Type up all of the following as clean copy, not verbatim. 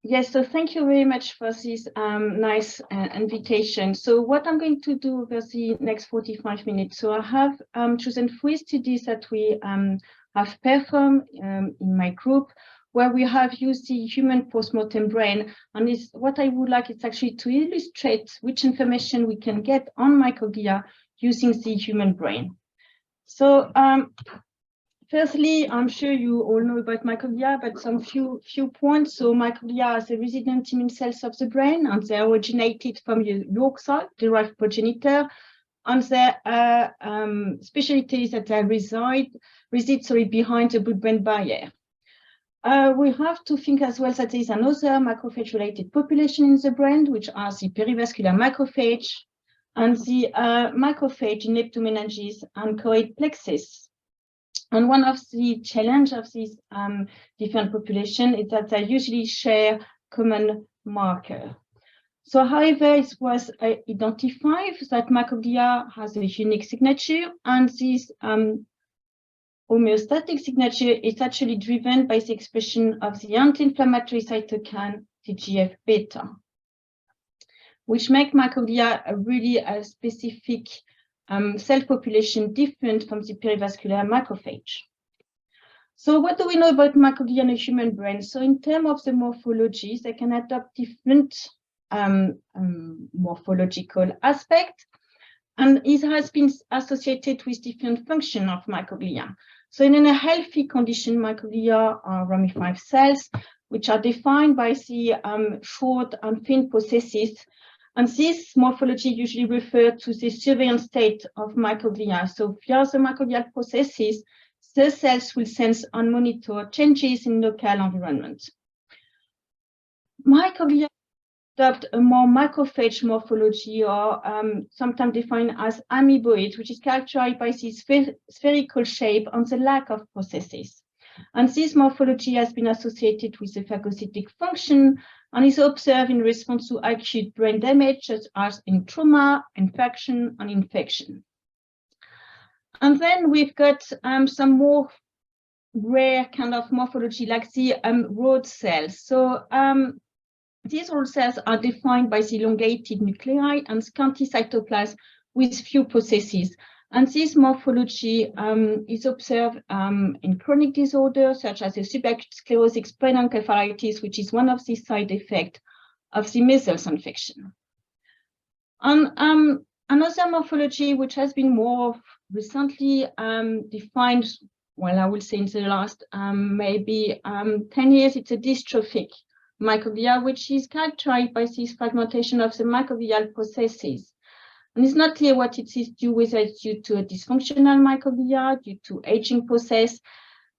Yes, so thank you very much for this nice invitation. So what I'm going to do over the next 45 minutes, so I have chosen 3 studies that we have performed in my group, where we have used the human postmortem brain. And what I would like is actually to illustrate which information we can get on microglia using the human brain. So firstly, I'm sure you all know about microglia, but some few points. So microglia are the resident immune cells of the brain, and they originated from the yolk cell, derived progenitor, and their specialty is that they reside behind the blood-brain barrier. We have to think as well that there is another macrophage-related population in the brain, which are the perivascular macrophage and the macrophage in leptomeninges and choroid plexus. And one of the challenges of these different populations is that they usually share common marker. So, however, it was identified that microglia has a unique signature, and this homeostatic signature is actually driven by the expression of the anti-inflammatory cytokine TGF-beta, which make microglia really a specific cell population different from the perivascular macrophage. So what do we know about microglia in the human brain? So in terms of the morphology, they can adopt different morphological aspects, and it has been associated with different functions of microglia. So in a healthy condition, microglia are ramified cells, which are defined by the short and thin processes. And this morphology usually refers to the surveillance state of microglia. So via the microglial processes, the cells will sense and monitor changes in local environment. Microglia adopt a more macrophage morphology, or sometimes defined as amoeboid, which is characterized by this spherical shape and the lack of processes. And this morphology has been associated with the phagocytic function and is observed in response to acute brain damage, such as in trauma, infection, and infection. And then we've got some more rare kind of morphology, like the rod cells. So these rod cells are defined by the elongated nuclei and scanty cytoplasm with few processes. And this morphology is observed in chronic disorders such as the subacute sclerotic spinal encephalitis, which is one of the side effects of the measles infection. And another morphology which has been more recently defined, well, I will say in the last maybe 10 years, it's a dystrophic microglia, which is characterized by this fragmentation of the microglial processes. And it's not clear what it is due, whether it's due to a dysfunctional microglia, due to aging process.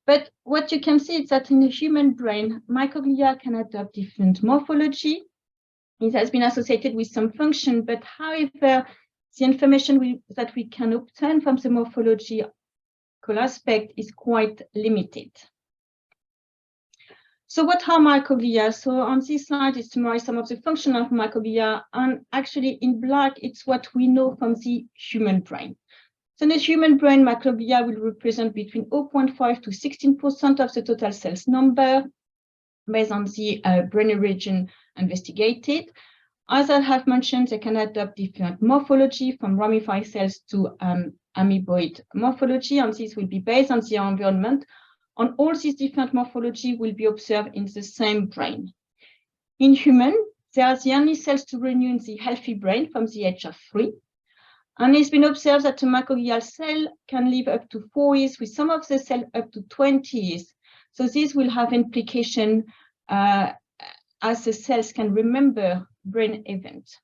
But what you can see is that in the human brain, microglia can adopt different morphology. It has been associated with some function, but however, the information that we can obtain from the morphological aspect is quite limited. So what are microglia? So on this slide is summarize some of the function of microglia, and actually in black, it's what we know from the human brain. So in the human brain, microglia will represent between 0.5 to 16% of the total cells number based on the brain region investigated. As I have mentioned, they can adopt different morphology from ramified cells to amoeboid morphology, and this will be based on the environment. And all these different morphology will be observed in the same brain. In human, they are the only cells to renew in the healthy brain from the age of 3. And it's been observed that a microglial cell can live up to 4 years, with some of the cells up to 20 years. So this will have implication as the cells can remember brain events.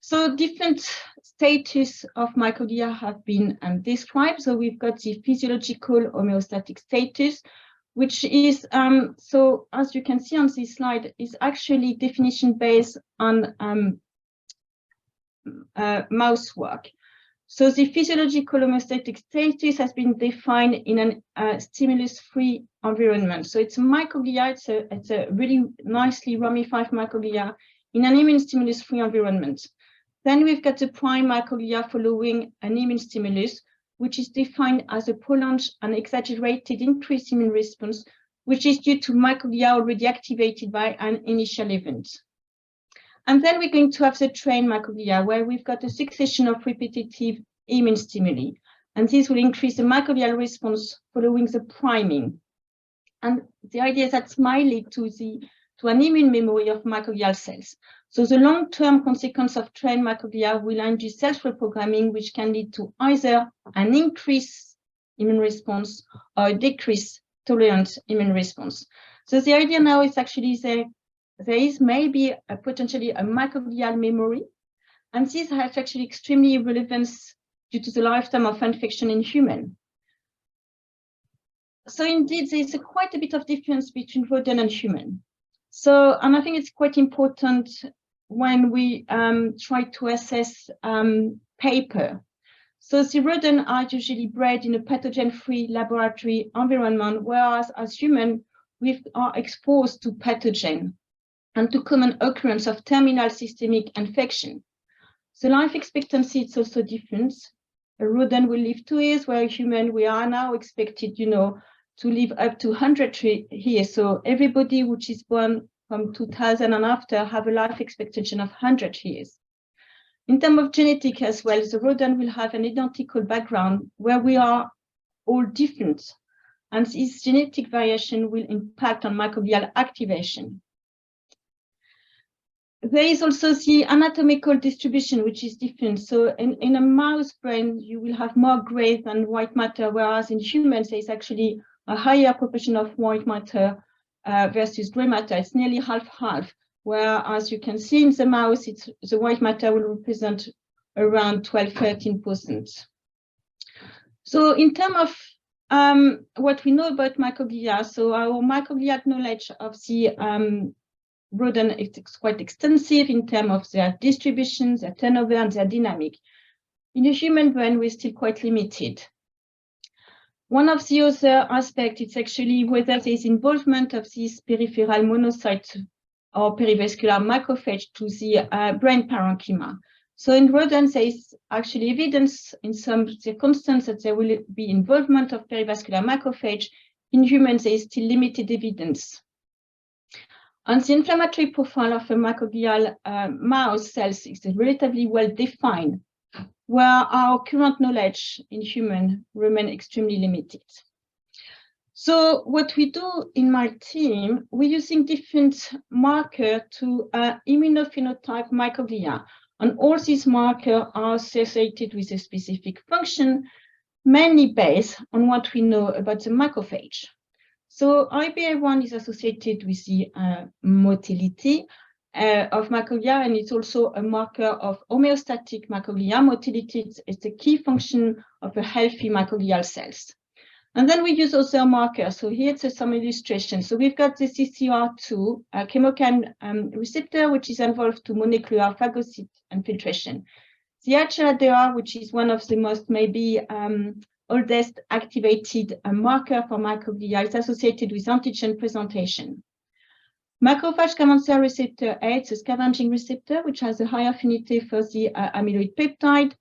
So different status of microglia have been described. So we've got the physiological homeostatic status, which is, so as you can see on this slide, is actually definition based on mouse work. So the physiological homeostatic status has been defined in a stimulus-free environment. So it's a microglia, it's a really nicely ramified microglia in an immune stimulus-free environment. Then we've got the prime microglia following an immune stimulus, which is defined as a prolonged and exaggerated increased immune response which is due to microglia already activated by an initial event. And then we're going to have the trained microglia, where we've got a succession of repetitive immune stimuli. And this will increase the microglial response following the priming. And the idea is that might lead to an immune memory of microglial cells. So the long-term consequence of trained microglia will induce self-reprogramming, which can lead to either an increased immune response or a decreased tolerant immune response. So the idea now is actually there is maybe potentially a microglial memory, and this has actually extremely relevance due to the lifetime of infection in human. So indeed, there's quite a bit of difference between rodent and human. So, and I think it's quite important when we try to assess paper. So the rodents are usually bred in a pathogen-free laboratory environment, whereas as humans, we are exposed to pathogen and to common occurrence of terminal systemic infection. The life expectancy is also different. A rodent will live 2 years, where a human, we are now expected, to live up to 100 years. So everybody which is born from 2000 and after have a life expectancy of 100 years. In terms of genetic as well, the rodent will have an identical background where we are all different. And this genetic variation will impact on microglial activation. There is also the anatomical distribution, which is different. So in a mouse brain, you will have more gray than white matter, whereas in humans, there is actually a higher proportion of white matter versus gray matter. It's nearly half-half, whereas you can see in the mouse, the white matter will represent around 12–13%. So in terms of what we know about microglia, so our microglia knowledge of the rodent is quite extensive in terms of their distribution, their turnover, and their dynamic. In the human brain, we're still quite limited. One of the other aspects is actually whether there is involvement of these peripheral monocytes or perivascular macrophage to the brain parenchyma. So in rodents, there is actually evidence in some circumstances that there will be involvement of perivascular macrophage. In humans, there is still limited evidence. And the inflammatory profile of a microglial mouse cells is relatively well defined, where our current knowledge in human remain extremely limited. So what we do in my team, we're using different markers to immunophenotype microglia. And all these markers are associated with a specific function, mainly based on what we know about the macrophage. So IBA1 is associated with the motility of microglia, and it's also a marker of homeostatic microglia. Motility is the key function of a healthy microglial cells. And then we use other markers. So here's some illustration. So we've got the CCR2 chemokine receptor, which is involved to molecular phagocyte infiltration. The HLA-DR, which is one of the most maybe oldest activated marker for microglia, is associated with antigen presentation. Macrophage cancer receptor 8, a scavenging receptor, which has a high affinity for the amyloid peptide.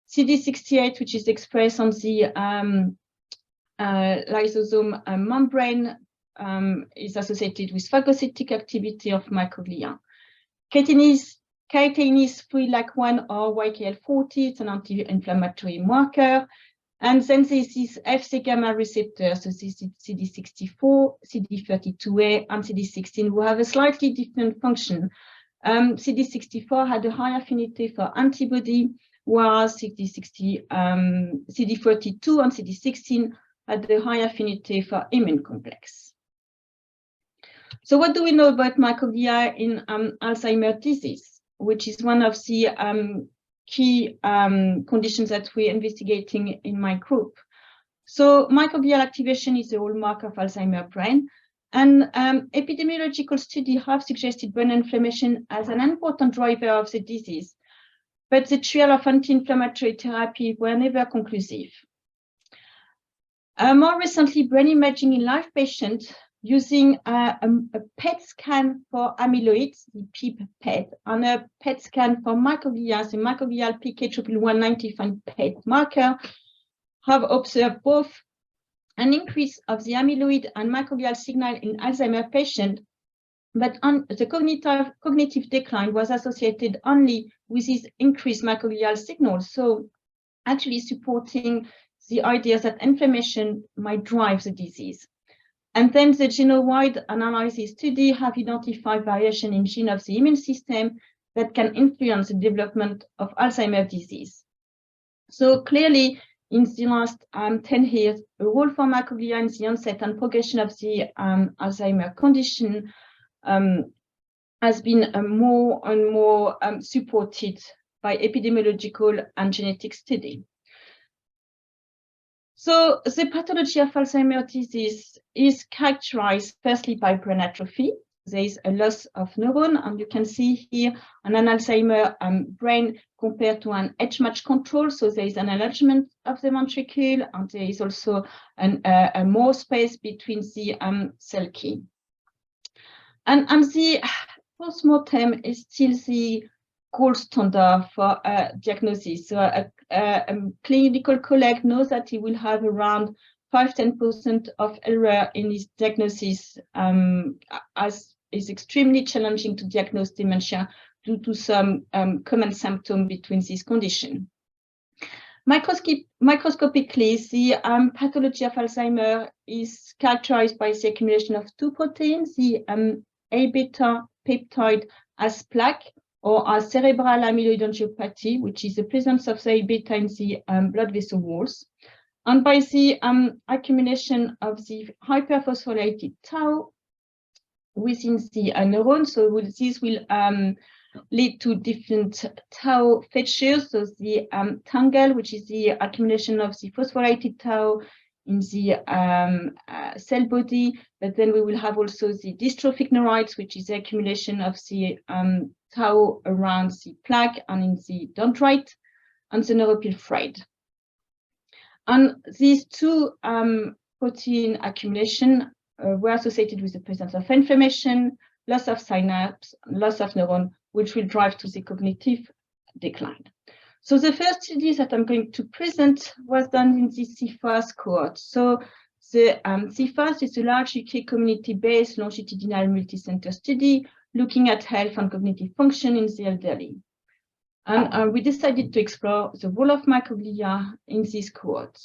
CD68, which is expressed on the lysosome membrane, is associated with phagocytic activity of microglia. Catenase 3-like-1 or YKL40, it's an anti-inflammatory marker. And then there's this Fc gamma receptor, so this is CD64, CD32A, and CD16, who have a slightly different function. CD64 had a high affinity for antibody, whereas CD32 and CD16 had a high affinity for immune complex. So what do we know about microglia in Alzheimer's disease, which is one of the key conditions that we're investigating in my group? So microglial activation is the hallmark of Alzheimer's brain, and epidemiological studies have suggested brain inflammation as an important driver of the disease, but the trial of anti-inflammatory therapy were never conclusive. More recently, brain imaging in live patients using a PET scan for amyloid, the PEP-PET, and a PET scan for microglia, the microglial PK190 PET marker, have observed both an increase of the amyloid and microglial signal in Alzheimer patients, but the cognitive decline was associated only with this increased microglial signal, so actually supporting the idea that inflammation might drive the disease. And then the genome-wide analysis study have identified variation in gene of the immune system that can influence the development of Alzheimer's disease. So clearly, in the last 10 years, a role for microglia in the onset and progression of the Alzheimer condition has been more and more supported by epidemiological and genetic study. So the pathology of Alzheimer's disease is characterized firstly by brain atrophy. There is a loss of neuron, and you can see here an Alzheimer brain compared to an age-matched control. So there is an enlargement of the ventricle, and there is also a more space between the cell key. And the postmortem is still the gold standard for diagnosis. So a clinical colleague knows that he will have around 5–10% of error in his diagnosis, as is extremely challenging to diagnose dementia due to some common symptoms between these conditions. Microscopically, the pathology of Alzheimer is characterized by the accumulation of two proteins, the A-beta peptide as plaque, or as cerebral amyloid angiopathy, which is the presence of the A-beta in the blood vessel walls, and by the accumulation of the hyperphosphorylated tau within the neuron. So this will lead to different tau features. So the tangle, which is the accumulation of the phosphorylated tau in the cell body, but then we will have also the dystrophic neurites, which is the accumulation of the tau around the plaque and in the dendrite, and the neuropil thread. And these two protein accumulation were associated with the presence of inflammation, loss of synapse, loss of neuron, which will drive to the cognitive decline. So the first study that I'm going to present was done in the CFAS cohort. So the CFAS is a large UK community-based longitudinal multi-center study looking at health and cognitive function in the elderly. And we decided to explore the role of microglia in this cohort.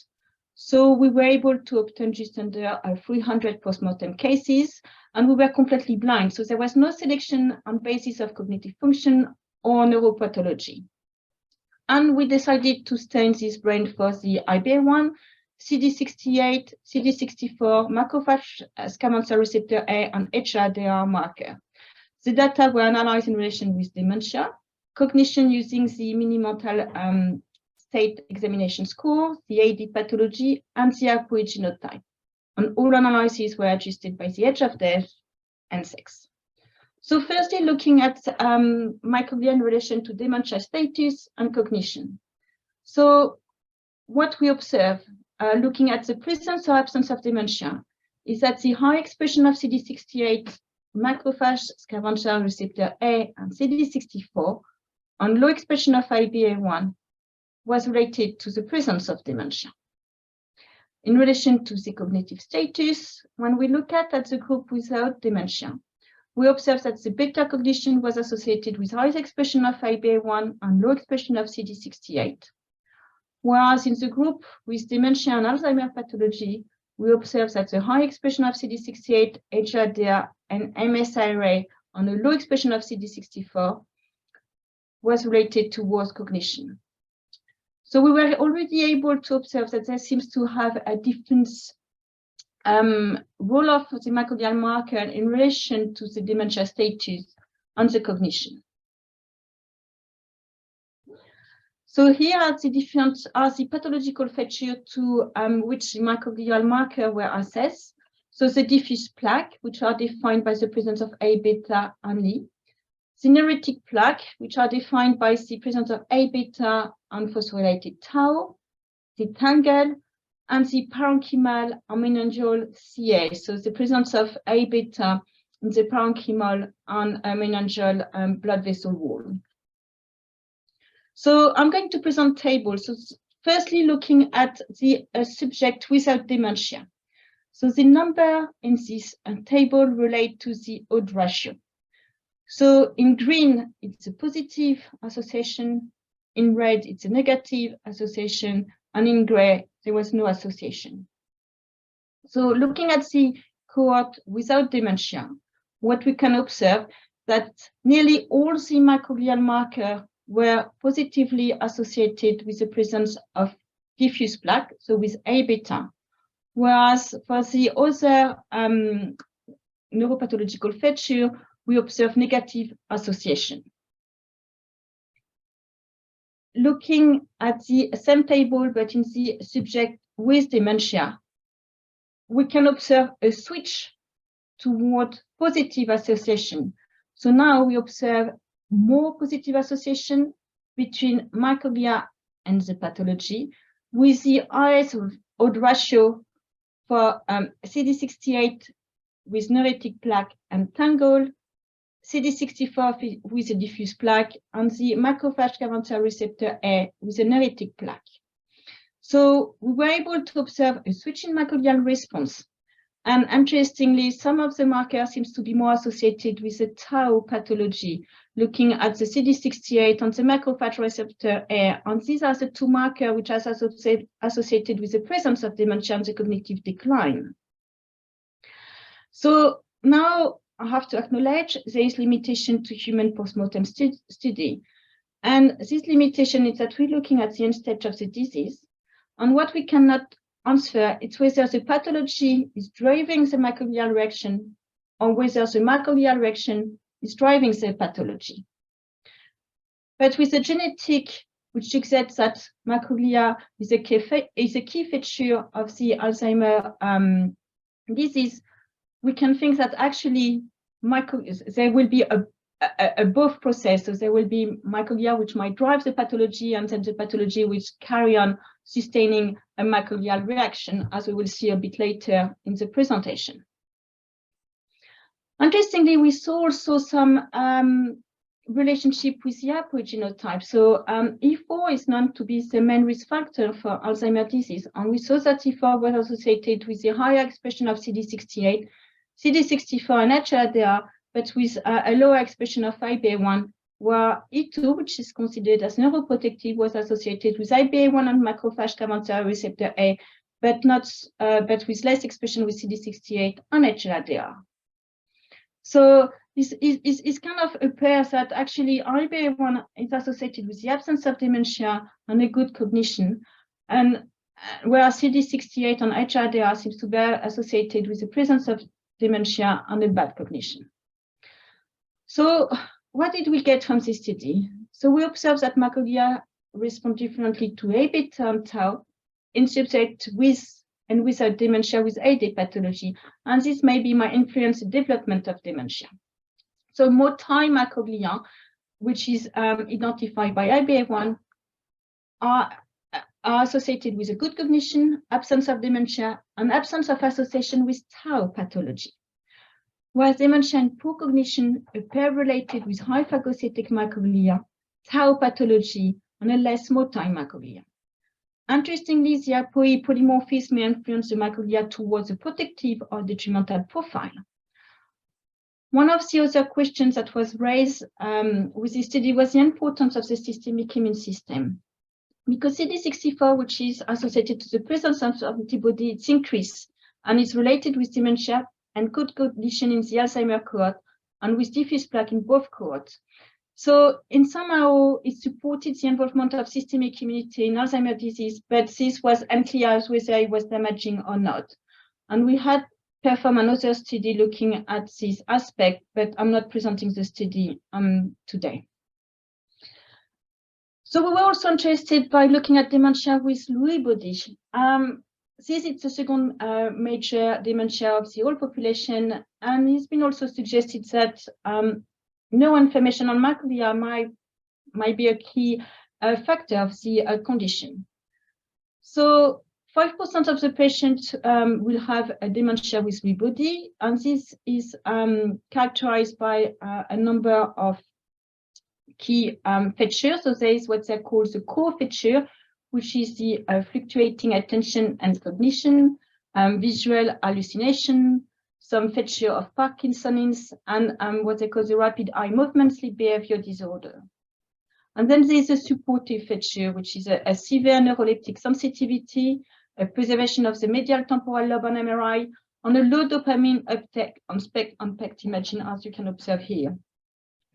So we were able to obtain just under 300 postmortem cases, and we were completely blind. So there was no selection on basis of cognitive function or neuropathology. And we decided to stain this brain for the IBA1, CD68, CD64, macrophage scavenger receptor A, and HRDR marker. The data were analyzed in relation with dementia, cognition using the mini-mental state examination score, the AD pathology, and the APOE genotype. And all analyses were adjusted by the age of death and sex. So firstly, looking at microglia in relation to dementia status and cognition. So what we observe, looking at the presence or absence of dementia, is that the high expression of CD68, macrophage scavenger receptor A, and CD64, and low expression of IBA1 was related to the presence of dementia. In relation to the cognitive status, when we look at the group without dementia, we observe that the beta cognition was associated with high expression of IBA1 and low expression of CD68. Whereas in the group with dementia and Alzheimer pathology, we observe that the high expression of CD68, HRDR, and MSIRA and a low expression of CD64 was related to worse cognition. So we were already able to observe that there seems to have a different role of the microglial marker in relation to the dementia status and the cognition. So here are the pathological features to which the microglial marker were assessed. So the diffuse plaque, which are defined by the presence of A-beta only. The neurotic plaque, which are defined by the presence of A-beta and phosphorylated tau. The tangle, and the parenchymal and meningeal CA, so the presence of A-beta in the parenchymal and meningeal blood vessel wall. So I'm going to present tables. So firstly, looking at the subject without dementia. So the number in this table relate to the odds ratio. So in green, it's a positive association. In red, it's a negative association. And in gray, there was no association. So looking at the cohort without dementia, what we can observe that nearly all the microglial markers were positively associated with the presence of diffuse plaque, so with A beta, whereas for the other neuropathological feature, we observe negative association. Looking at the same table, but in the subject with dementia, we can observe a switch toward positive association. So now we observe more positive association between microglia and the pathology, with the highest odds ratio for CD68 with neurotic plaque and tangle, CD64 with a diffuse plaque, and the macrophage cavernous receptor A with a neurotic plaque. So we were able to observe a switch in microglial response. And interestingly, some of the markers seems to be more associated with the tau pathology, looking at the CD68 and the macrophage receptor A. And these are the two markers which are associated with the presence of dementia and the cognitive decline. So now I have to acknowledge there is limitation to human postmortem study. And this limitation is that we're looking at the end stage of the disease. And what we cannot answer is whether the pathology is driving the microglial reaction or whether the microglial reaction is driving the pathology. But with the genetic, which suggests that microglia is a key feature of the Alzheimer disease, we can think that actually there will be a both process. So there will be microglia which might drive the pathology, and then the pathology which carry on sustaining a microglial reaction, as we will see a bit later in the presentation. Interestingly, we saw also some relationship with the haploidenotype. So E4 is known to be the main risk factor for Alzheimer's disease, and we saw that E4 was associated with the higher expression of CD68, CD64 and HRDR, but with a lower expression of IBA1, where E2, which is considered as neuroprotective, was associated with IBA1 and macrophage cavernous receptor A, but with less expression with CD68 and HRDR. So it kind of appears that actually IBA1 is associated with the absence of dementia and a good cognition, and whereas CD68 and HRDR seems to be associated with the presence of dementia and a bad cognition. So what did we get from this study? So we observed that microglia respond differently to A beta and tau in subjects with and without dementia with AD pathology, and this maybe might influence the development of dementia. So motile microglia, which is identified by IBA1, are associated with a good cognition, absence of dementia, and absence of association with tau pathology. Whereas dementia and poor cognition appear related with high phagocytic microglia, tau pathology, and a less motile microglia. Interestingly, the APOE polymorphism may influence the microglia towards a protective or detrimental profile. One of the other questions that was raised with this study was the importance of the systemic immune system. Because CD64, which is associated to the presence of antibody, it's increased and is related with dementia and good cognition in the Alzheimer cohort and with diffuse plaque in both cohorts. So in somehow it supported the involvement of systemic immunity in Alzheimer's disease, but this was unclear as whether it was damaging or not. And we had performed another study looking at this aspect, but I'm not presenting the study today. So we were also interested by looking at dementia with Lewy body. This is the second major dementia of the whole population, and it's been also suggested that no inflammation on microglia might be a key factor of the condition. So 5% of the patients will have a dementia with Lewy body, and this is characterized by a number of key features. So there is what they call the core feature, which is the fluctuating attention and cognition, visual hallucination, some feature of Parkinson's, and what they call the rapid eye movement sleep behavior disorder. And then there's a supportive feature, which is a severe neuroleptic sensitivity, a preservation of the medial temporal lobe on MRI, and a low dopamine uptake on SPECT and PET imaging, as you can observe here.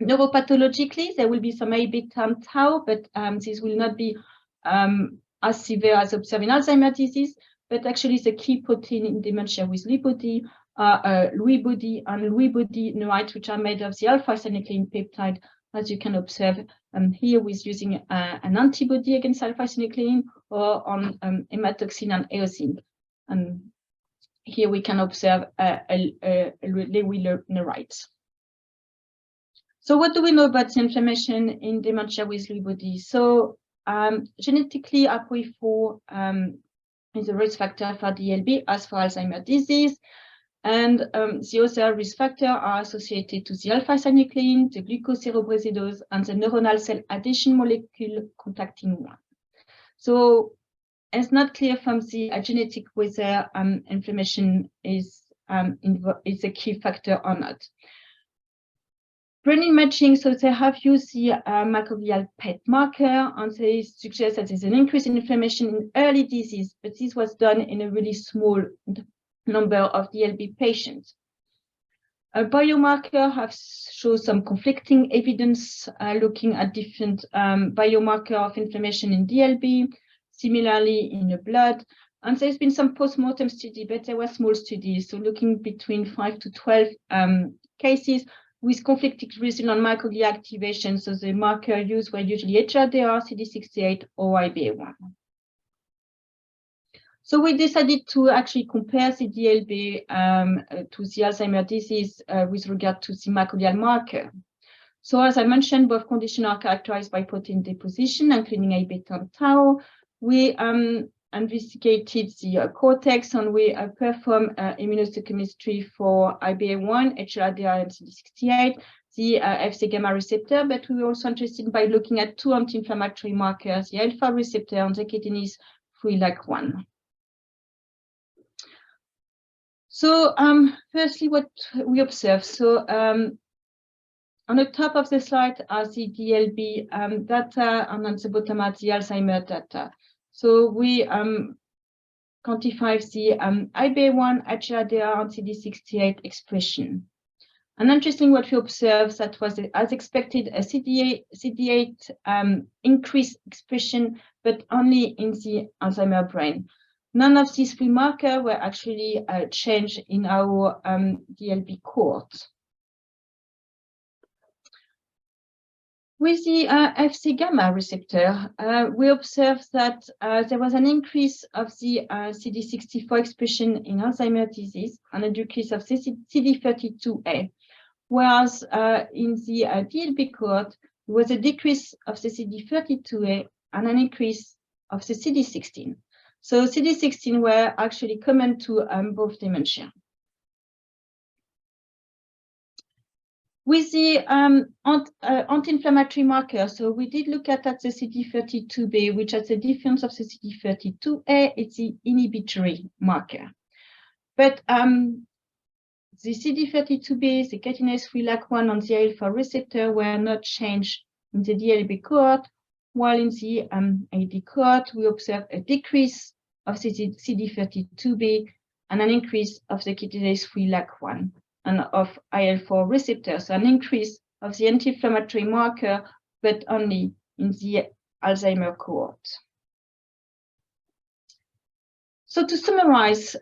Neuropathologically, there will be some A beta and tau, but this will not be as severe as observed in Alzheimer's disease. But actually, the key protein in dementia with Lewy body are Lewy body and Lewy body neurites, which are made of the alpha-synuclein peptide, as you can observe here with using an antibody against alpha-synuclein or on hematoxin and eosin. And here we can observe Lewy neurites. So what do we know about the inflammation in dementia with Lewy body? So genetically, ApoE4 is a risk factor for DLB as for Alzheimer's disease. And the other risk factors are associated to the alpha-synuclein, the glucocerebrosidase, and the neuronal cell adhesion molecule contacting 1. So it's not clear from the genetic whether inflammation is a key factor or not. Brain imaging, so they have used the microglial PET marker, and they suggest that there's an increase in inflammation in early disease, but this was done in a really small number of DLB patients. A biomarker have shown some conflicting evidence looking at different biomarker of inflammation in DLB, similarly in the blood. And there's been some post-mortem study, but they were small studies, so looking between 5 to 12 cases with conflicting results on microglia activation. So the marker used were usually HRDR, CD68, or IBA1. So we decided to actually compare the DLB to the Alzheimer's disease with regard to the microglial marker. So as I mentioned, both conditions are characterized by protein deposition, including A beta and tau. We investigated the cortex, and we performed immunohistochemistry for IBA1, HRDR, and CD68, the Fc gamma receptor, but we were also interested by looking at two anti-inflammatory markers, the alpha receptor and the kinase 3 LAC1. So firstly, what we observe. So on the top of the slide are the DLB data, and on the bottom are the Alzheimer data. So we quantify the IBA1, HRDR, and CD68 expression. And interesting, what we observed that was, as expected, a CD8 increased expression, but only in the Alzheimer brain. None of these three markers were actually changed in our DLB cohort. With the Fc gamma receptor, we observed that there was an increase of the CD64 expression in Alzheimer's disease and a decrease of CD32A, whereas in the DLB cohort, there was a decrease of the CD32A and an increase of the CD16. So CD16 were actually common to both dementia. With the anti-inflammatory marker, so we did look at the CD32B, which has a difference of the CD32A, it's the inhibitory marker. But the CD32B, the kinase 3 LAC1, and the alpha receptor were not changed in the DLB cohort, while in the AD cohort, we observed a decrease of the CD32B and an increase of the kinase 3 LAC1 and of IL-4 receptors, an increase of the anti-inflammatory marker, but only in the Alzheimer cohort. So to summarize,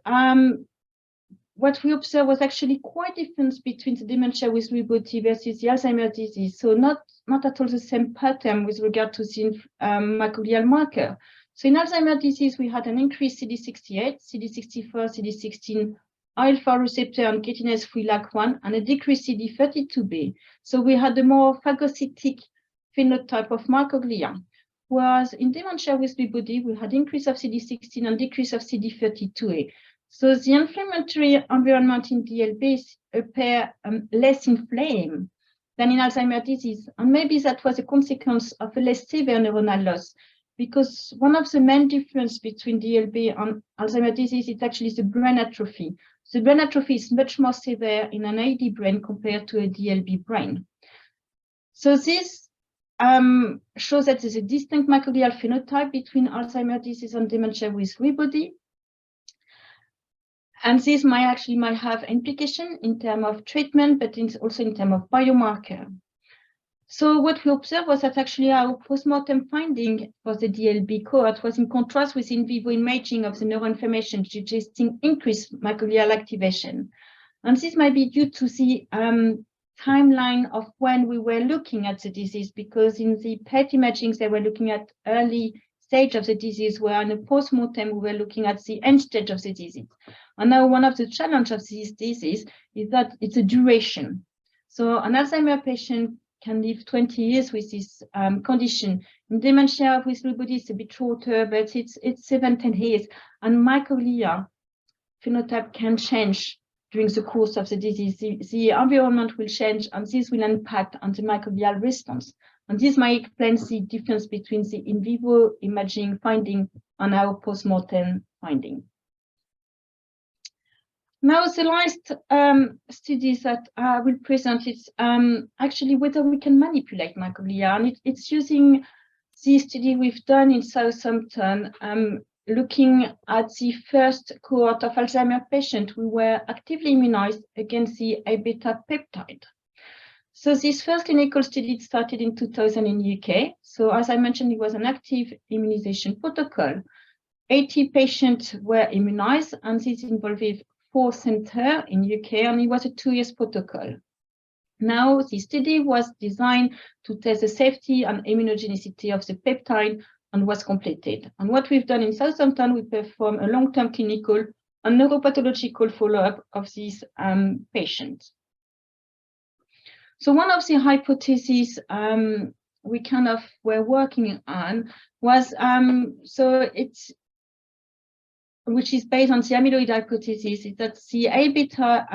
what we observed was actually quite a difference between the dementia with Lewy body versus the Alzheimer's disease. So not at all the same pattern with regard to the microglial marker. So in Alzheimer's disease, we had an increased CD68, CD64, CD16, alpha receptor and kinase 3 LAC1, and a decreased CD32B. So we had a more phagocytic phenotype of microglia. Whereas in dementia with Lewy body, we had increase of CD16 and decrease of CD32A. So the inflammatory environment in DLB appear less inflamed than in Alzheimer's disease. And maybe that was a consequence of a less severe neuronal loss, because one of the main differences between DLB and Alzheimer's disease is actually the brain atrophy. The brain atrophy is much more severe in an AD brain compared to a DLB brain. So this shows that there's a distinct microglial phenotype between Alzheimer's disease and dementia with Lewy body. And this might have implication in terms of treatment, but also in terms of biomarker. So what we observed was that actually our postmortem finding for the DLB cohort was in contrast with in vivo imaging of the neuroinflammation, suggesting increased microglial activation. And this might be due to the timeline of when we were looking at the disease, because in the PET imaging, they were looking at early stage of the disease, where in a postmortem, we were looking at the end stage of the disease. And now one of the challenges of this disease is that it's a duration. So an Alzheimer patient can live 20 years with this condition. In dementia with Lewy body, it's a bit shorter, but it's 7-10 years. And microglia phenotype can change during the course of the disease. The environment will change, and this will impact on the microglial response. And this might explain the difference between the in vivo imaging finding and our postmortem finding. Now, the last studies that I will present is actually whether we can manipulate microglia. And it's using the study we've done in Southampton, looking at the first cohort of Alzheimer's patients who were actively immunized against the A-beta peptide. So this first clinical study started in 2000 in the UK. So as I mentioned, it was an active immunization protocol. 80 patients were immunized, and this involved 4 centers in UK, and it was a 2-year protocol. Now, the study was designed to test the safety and immunogenicity of the peptide and was completed. And what we've done in Southampton, we performed a long-term clinical and neuropathological follow-up of these patients. So one of the hypotheses we kind of were working on was, which is based on the amyloid hypothesis, is that the A-beta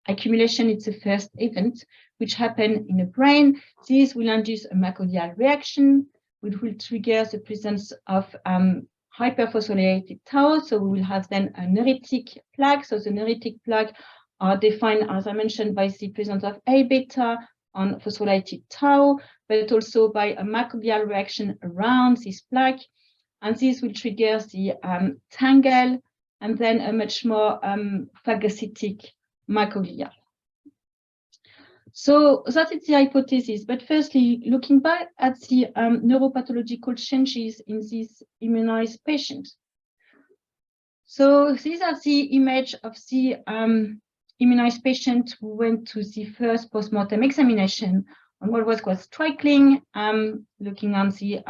accumulation is the first event which happened in the brain. This will induce a microglial reaction, which will trigger the presence of hyperphosphorylated tau. So we will have then a neuritic plaque. So the neuritic plaque are defined, as I mentioned, by the presence of A-beta on phosphorylated tau, but also by a microglial reaction around this plaque. And this will trigger the tangle and then a much more phagocytic microglia. So that is the hypothesis. But firstly, looking back at the neuropathological changes in these immunized patients. So these are the image of the immunized patient who went to the first postmortem examination. And what was striking, looking on the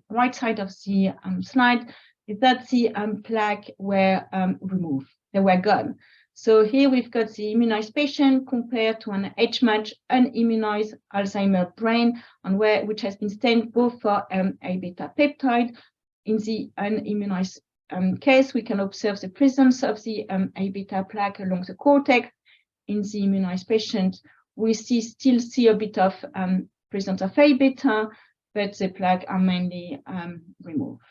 right side of the slide, is that the plaque were removed. They were gone. So here we've got the immunized patient compared to an age-matched unimmunized Alzheimer brain, and which has been stained both for A-beta peptide. In the unimmunized case, we can observe the presence of the A-beta plaque along the cortex. In the immunized patient, we still see a bit of presence of A-beta, but the plaque are mainly removed.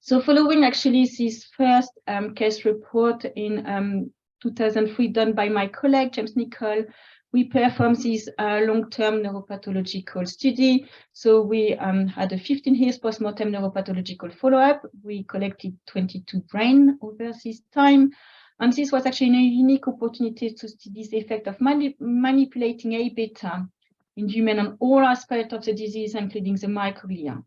So following actually this first case report in 2003 done by my colleague, James Nichol, we performed this long-term neuropathological study. So we had a 15 years postmortem neuropathological follow-up. We collected 22 brain over this time. And this was actually a unique opportunity to study the effect of manipulating A-beta in human on all aspects of the disease, including the microglia.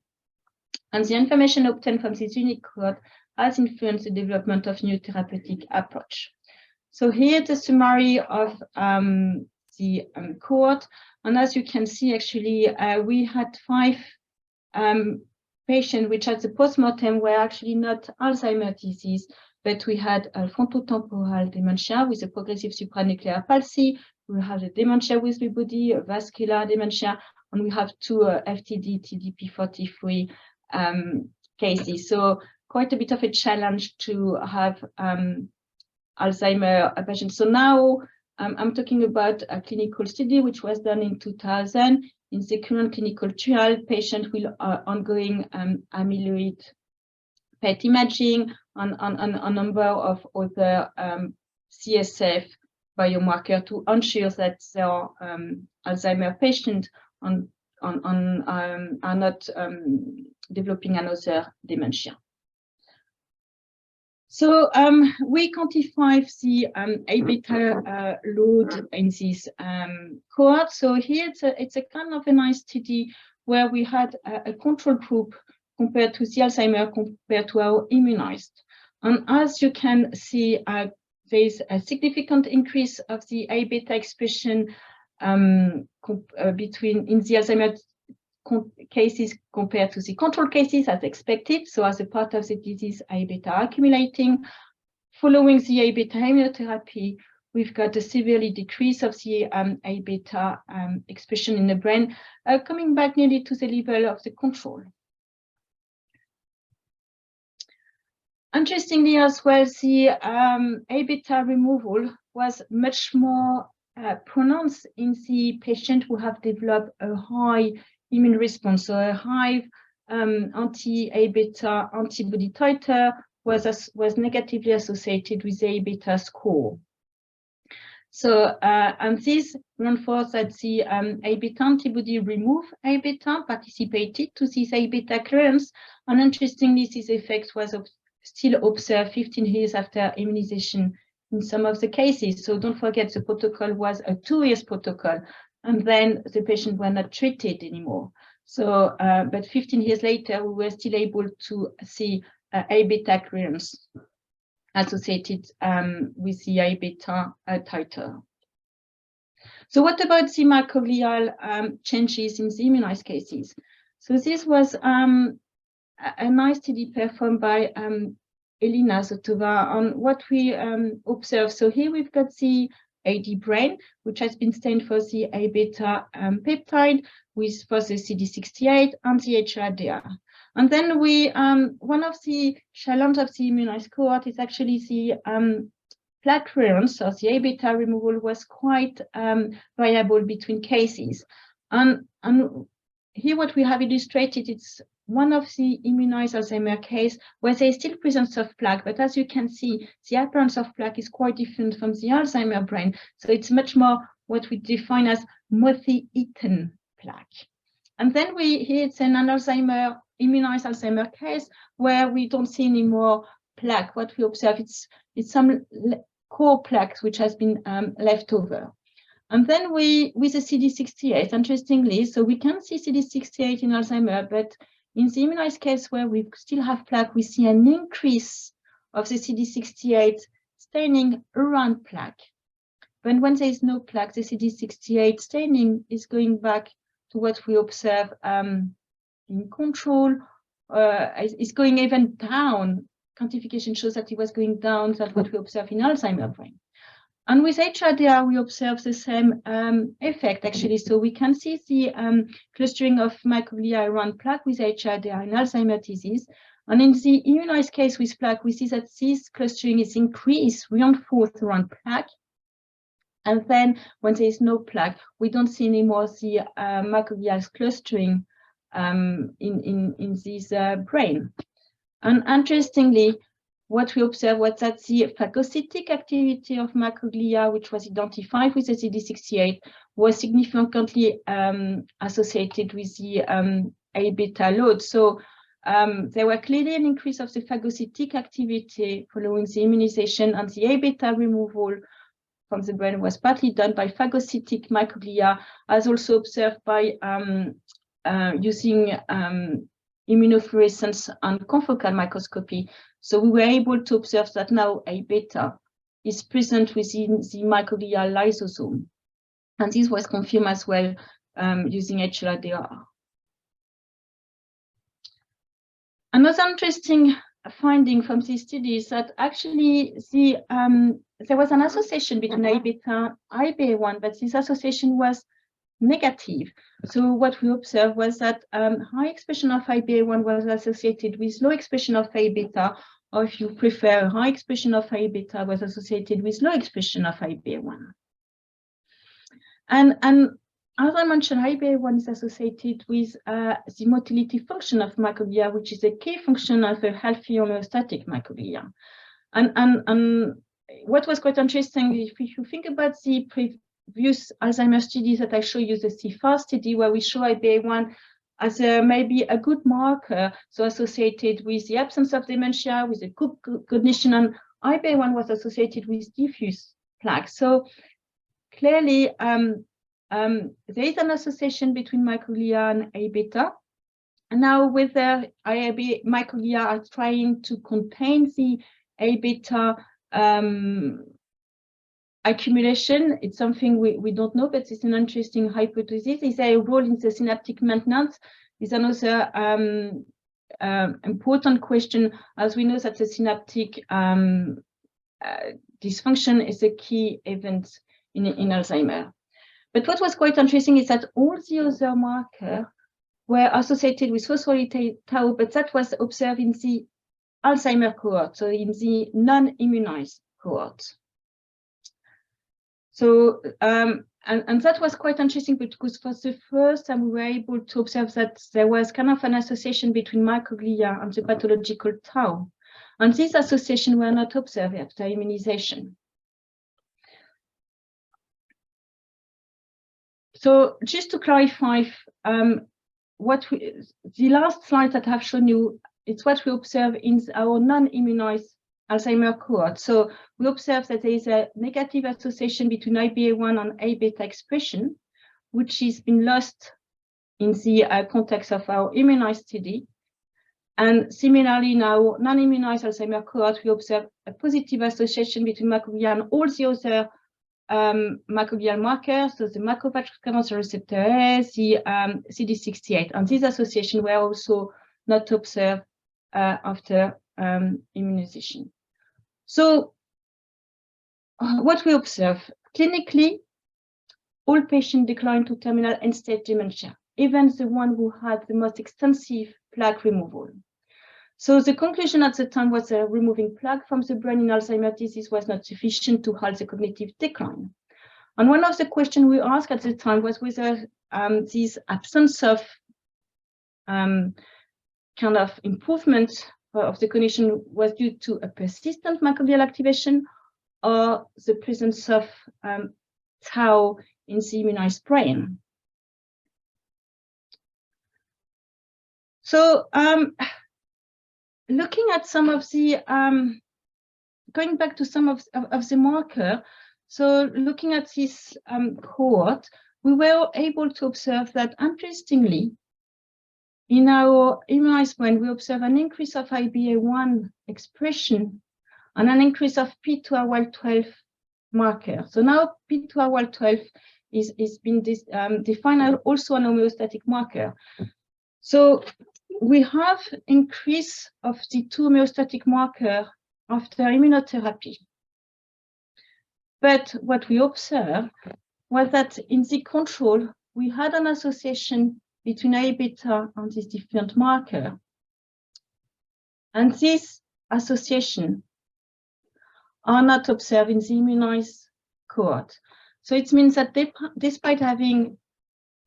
And the information obtained from this unique cohort has influenced the development of new therapeutic approach. So here the summary of the cohort. And as you can see, actually, we had 5 patients which at the postmortem were actually not Alzheimer's disease, but we had a frontotemporal dementia with a progressive supranuclear palsy. We have a dementia with Lewy body, a vascular dementia, and we have 2 FTD TDP-43 cases. So quite a bit of a challenge to have Alzheimer patients. So now I'm talking about a clinical study which was done in 2000 in the current clinical trial, patients will ongoing amyloid PET imaging on a number of other CSF biomarker to ensure that their Alzheimer patients are not developing another dementia. So we quantify the A-beta load in this cohort. So here it's a kind of a nice study where we had a control group compared to the Alzheimer compared to our immunized. And as you can see, there's a significant increase of the A-beta expression between in the Alzheimer cases compared to the control cases as expected. So as a part of the disease, A-beta accumulating. Following the A-beta immunotherapy, we've got a severely decrease of the A-beta expression in the brain, coming back nearly to the level of the control. Interestingly as well, the A-beta removal was much more pronounced in the patient who have developed a high immune response, so a high anti-A-beta antibody titer was negatively associated with the A-beta score. So, and this reinforced that the A-beta antibody removed A-beta, participated to this A-beta clearance, and interestingly, this effect was still observed 15 years after immunization in some of the cases. So don't forget, the protocol was a 2-year protocol, and then the patient were not treated anymore. So, but 15 years later, we were still able to see A-beta clearance associated with the A-beta titer. So what about the microglial changes in the immunized cases? So this was a nice study performed by Elina Zotova on what we observed. So here we've got the AD brain, which has been stained for the A-beta peptide for the CD68 and the HRDR. And then we, one of the challenges of the immunized cohort is actually the plaque clearance, so the A-beta removal was quite variable between cases. And here what we have illustrated, it's one of the immunized Alzheimer case where there is still presence of plaque, but as you can see, the appearance of plaque is quite different from the Alzheimer brain. So it's much more what we define as mothy-eaten plaque. And then here it's an Alzheimer, immunized Alzheimer case where we don't see any more plaque. What we observe, it's some core plaques which has been left over. And then with the CD68, interestingly, so we can see CD68 in Alzheimer, but in the immunized case where we still have plaque, we see an increase of the CD68 staining around plaque. But when there is no plaque, the CD68 staining is going back to what we observe in control. It's going even down. Quantification shows that it was going down than what we observe in Alzheimer brain. And with HRDR, we observe the same effect, actually. So we can see the clustering of microglia around plaque with HRDR in Alzheimer's disease. And in the immunized case with plaque, we see that this clustering is increased, reinforced around plaque. And then when there is no plaque, we don't see anymore the microglial clustering in this brain. And interestingly, what we observed was that the phagocytic activity of microglia, which was identified with the CD68, was significantly associated with the A-beta load. So there were clearly an increase of the phagocytic activity following the immunization, and the A-beta removal from the brain was partly done by phagocytic microglia, as also observed by using immunofluorescence and confocal microscopy. So we were able to observe that now A-beta is present within the microglial lysosome. And this was confirmed as well using HLA-DR. Another interesting finding from this study is that actually there was an association between A-beta and IBA1, but this association was negative. So what we observed was that high expression of IBA1 was associated with low expression of A-beta, or if you prefer, high expression of A-beta was associated with low expression of IBA1. And as I mentioned, IBA1 is associated with the motility function of microglia, which is a key function of a healthy homeostatic microglia. And what was quite interesting, if you think about the previous Alzheimer's studies that I show you, the CFAR study, where we show IBA1 as maybe a good marker, so associated with the absence of dementia, with a good cognition, and IBA1 was associated with diffuse plaque. So clearly, there is an association between microglia and A-beta. And now whether microglia are trying to contain the A-beta accumulation, it's something we don't know, but it's an interesting hypothesis. Is there a role in the synaptic maintenance? Is another important question, as we know that the synaptic dysfunction is a key event in Alzheimer. But what was quite interesting is that all the other markers were associated with phosphorylated tau, but that was observed in the Alzheimer cohort, so in the non-immunized cohort. So, and that was quite interesting because for the first time we were able to observe that there was kind of an association between microglia and the pathological tau. And these associations were not observed after immunization. So just to clarify, the last slide that I've shown you, it's what we observe in our non-immunized Alzheimer cohort. So we observe that there is a negative association between IBA1 and A-beta expression, which has been lost in the context of our immunized study. And similarly, in our non-immunized Alzheimer cohort, we observe a positive association between microglia and all the other microglial markers, so the macrophage cancer receptor A, the CD68, and these associations were also not observed after immunization. So what we observe clinically, all patients decline to terminal end-stage dementia, even the one who had the most extensive plaque removal. So the conclusion at the time was that removing plaque from the brain in Alzheimer's disease was not sufficient to halt the cognitive decline. And one of the questions we asked at the time was whether this absence of kind of improvement of the cognition was due to a persistent microglial activation or the presence of tau in the immunized brain. So looking at some of the, going back to some of the marker, so looking at this cohort, we were able to observe that, interestingly, in our immunized brain, we observe an increase of IBA1 expression and an increase of P2R12 marker. So now P2R12 is been defined also an homeostatic marker. So we have increase of the two homeostatic marker after immunotherapy. But what we observed was that in the control, we had an association between A-beta and this different marker. And these associations are not observed in the immunized cohort. So it means that despite having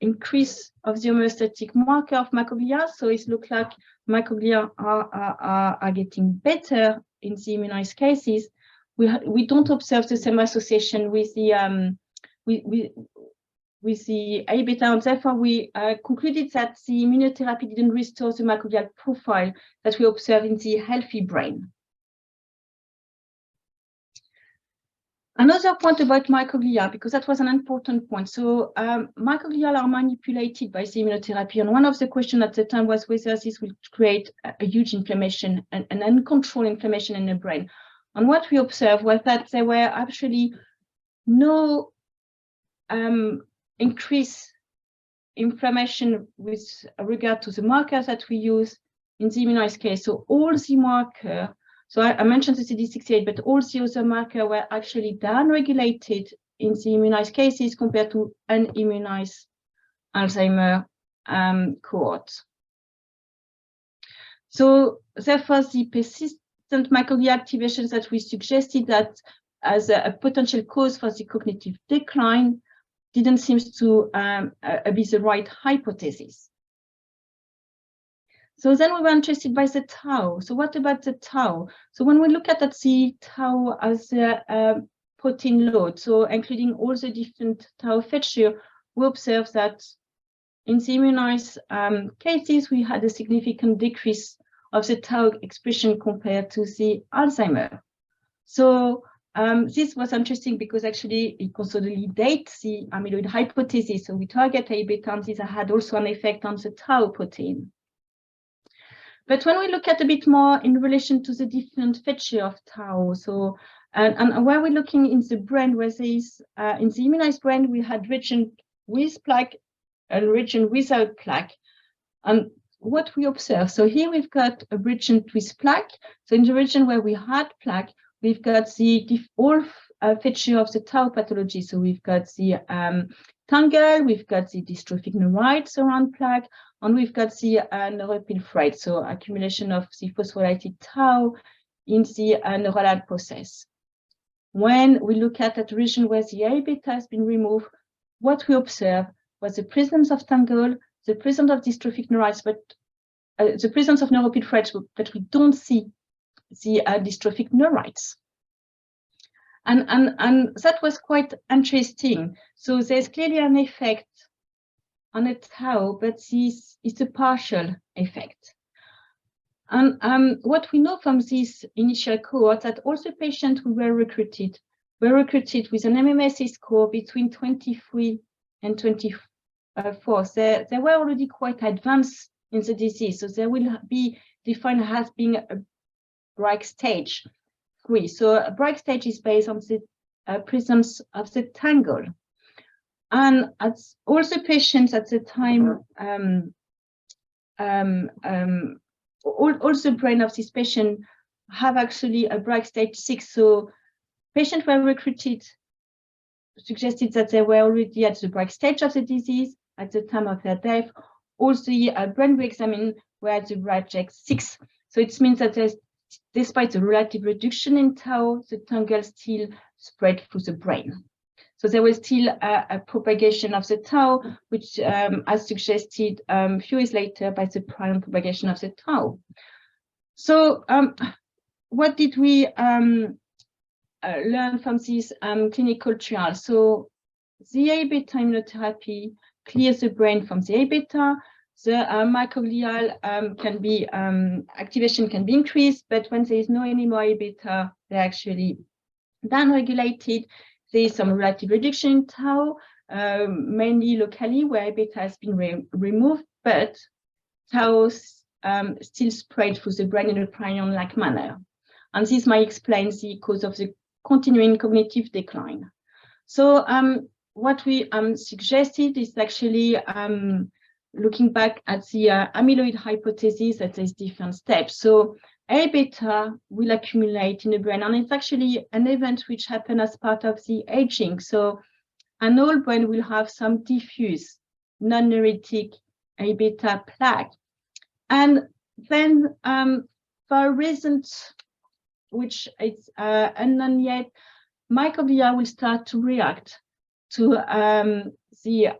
increase of the homeostatic marker of microglia, so it looks like microglia are getting better in the immunized cases, we don't observe the same association with the A-beta, and therefore we concluded that the immunotherapy didn't restore the microglial profile that we observe in the healthy brain. Another point about microglia, because that was an important point. So microglia are manipulated by the immunotherapy, and one of the questions at the time was whether this will create a huge inflammation, an uncontrolled inflammation in the brain. And what we observed was that there were actually no increased inflammation with regard to the markers that we use in the immunized case. So all the markers, so I mentioned the CD68, but all the other markers were actually downregulated in the immunized cases compared to unimmunized Alzheimer cohort. So therefore, the persistent microglia activations that we suggested that as a potential cause for the cognitive decline didn't seem to be the right hypothesis. So then we were interested by the tau. So what about the tau? So when we look at the tau as a protein load, so including all the different tau features, we observe that in the immunized cases, we had a significant decrease of the tau expression compared to the Alzheimer. So this was interesting because actually it consolidates the amyloid hypothesis. So we target A beta, and this had also an effect on the tau protein. But when we look at a bit more in relation to the different features of tau, so and where we're looking in the brain, where there is in the immunized brain, we had region with plaque and region without plaque. And what we observe, so here we've got a region with plaque. So in the region where we had plaque, we've got the all feature of the tau pathology. So we've got the tangle, we've got the dystrophic neurites around plaque, and we've got the neuropilfrate, so accumulation of the phosphorylated tau in the neuronal process. When we look at that region where the A beta has been removed, what we observe was the presence of tangle, the presence of dystrophic neurites, but the presence of neuropilfrate, but we don't see the dystrophic neurites. And that was quite interesting. So there's clearly an effect on a tau, but this is a partial effect. And what we know from this initial cohort, that also patients who were recruited with an MMSE score between 23 and 24. They were already quite advanced in the disease, so they will be defined as being a Braak stage 3. So a Braak stage is based on the presence of the tangle. And as also patients at the time, also brain of this patient have actually a Braak stage 6. So patients were recruited, suggested that they were already at the Braak stage of the disease at the time of their death. Also, brain we examined were at the Braak 6. So it means that there's, despite the relative reduction in tau, the tangle still spread through the brain. So there was still a propagation of the tau, which as suggested a few years later by the prion propagation of the tau. So what did we learn from this clinical trial? So the A beta immunotherapy clears the brain from the A beta. The microglial can be activation can be increased, but when there is no anymore A beta, they're actually downregulated. There is some relative reduction in tau, mainly locally where A beta has been removed, but tau still spread through the brain in a prion-like manner. And this might explain the cause of the continuing cognitive decline. So what we suggested is actually looking back at the amyloid hypothesis at these different steps. So A beta will accumulate in the brain, and it's actually an event which happens as part of the aging. So an old brain will have some diffuse, non-neuritic A beta plaque. And then for a reason which is unknown yet, microglia will start to react to the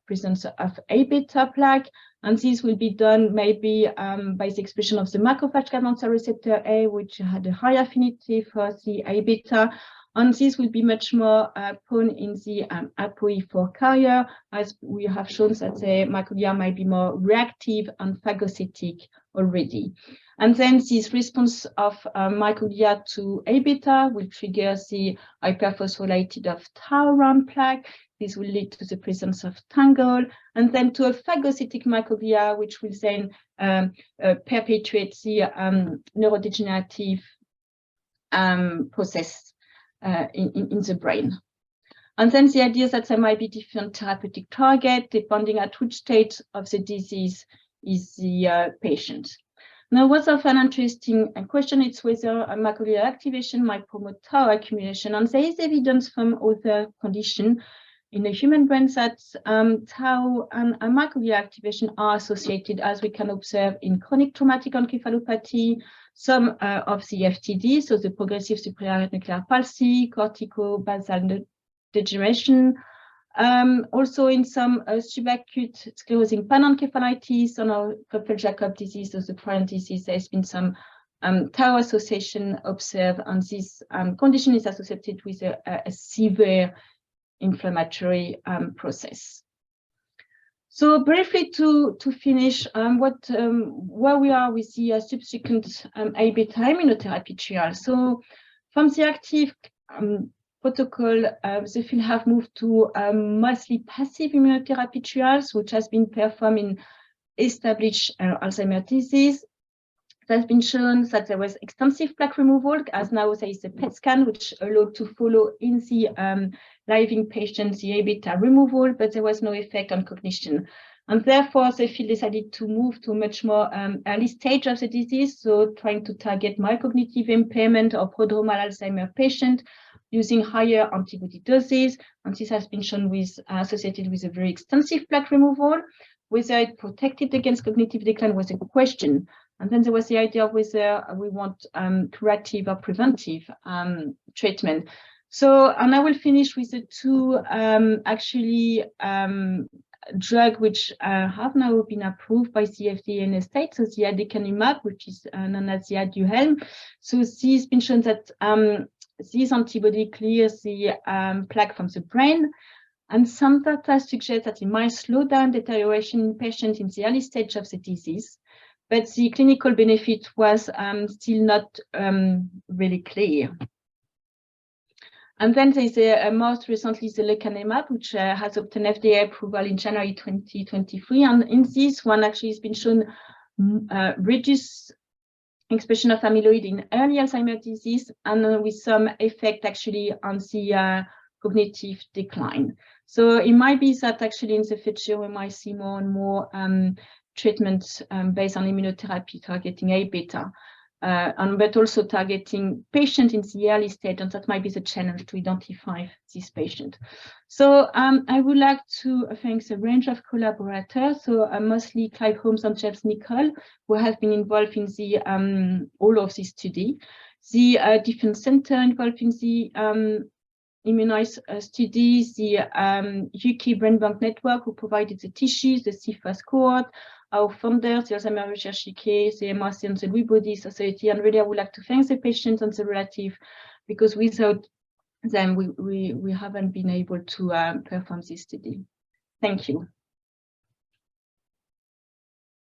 presence of A beta plaque, and this will be done maybe by the expression of the macrophage cancer receptor A, which had a high affinity for the A beta, and this will be much more prone in the ApoE4 carrier, as we have shown that the microglia might be more reactive and phagocytic already. And then this response of microglia to A beta will trigger the hyperphosphorylated of tau around plaque. This will lead to the presence of tangle, and then to a phagocytic microglia, which will then perpetuate the neurodegenerative process in the brain. And then the idea that there might be different therapeutic targets depending at which stage of the disease is the patient. Now, what's of an interesting question is whether a microglial activation might promote tau accumulation, and there is evidence from other conditions in the human brain that tau and microglia activation are associated, as we can observe in chronic traumatic encephalopathy, some of the FTD, so the progressive supranuclear palsy, corticobasal degeneration, Also in some subacute sclerosing panencephalitis or Creutzfeldt-Jakob disease, or the prion disease, there's been some tau association observed, and this condition is associated with a severe inflammatory process. So briefly to finish, where we are with the subsequent A-beta immunotherapy trial. So from the active protocol, the field have moved to mostly passive immunotherapy trials, which has been performed in established Alzheimer's disease. It has been shown that there was extensive plaque removal, as now there is a PET scan, which allowed to follow in the living patients the A-beta removal, but there was no effect on cognition. And therefore, the field decided to move to a much more early stage of the disease, so trying to target mild-cognitive impairment or prodromal Alzheimer patient using higher antibody doses. And this has been shown with associated with a very extensive plaque removal. Whether it protected against cognitive decline was a question. And then there was the idea of whether we want curative or preventive treatment. So, and I will finish with the two drug which have now been approved by the FDA in the States. So the aducanumab, which is known as the Aduhelm. So this has been shown that this antibody clears the plaque from the brain. And some data suggest that it might slow down deterioration in patients in the early stage of the disease. But the clinical benefit was still not really clear. And then there's most recently the lecanemab, which has obtained FDA approval in January 2023. And in this one, actually, it's been shown reduced expression of amyloid in early Alzheimer's disease, and with some effect actually on the cognitive decline. So it might be that actually in the future we might see more and more treatments based on immunotherapy targeting A-beta, but also targeting patients in the early stage, and that might be the challenge to identify this patient. So I would like to thank the range of collaborators, so mostly Clive Holmes and James Nichol, who have been involved in the all of this study, the Defense Center involved in the immunized studies, the UK Brain Bank Network, who provided the tissues, the CFAS cohort, our founders, the Alzheimer Research UK, the MRC and the Lewy Body Society. And really, I would like to thank the patients and the relatives, because without them, we haven't been able to perform this study. Thank you.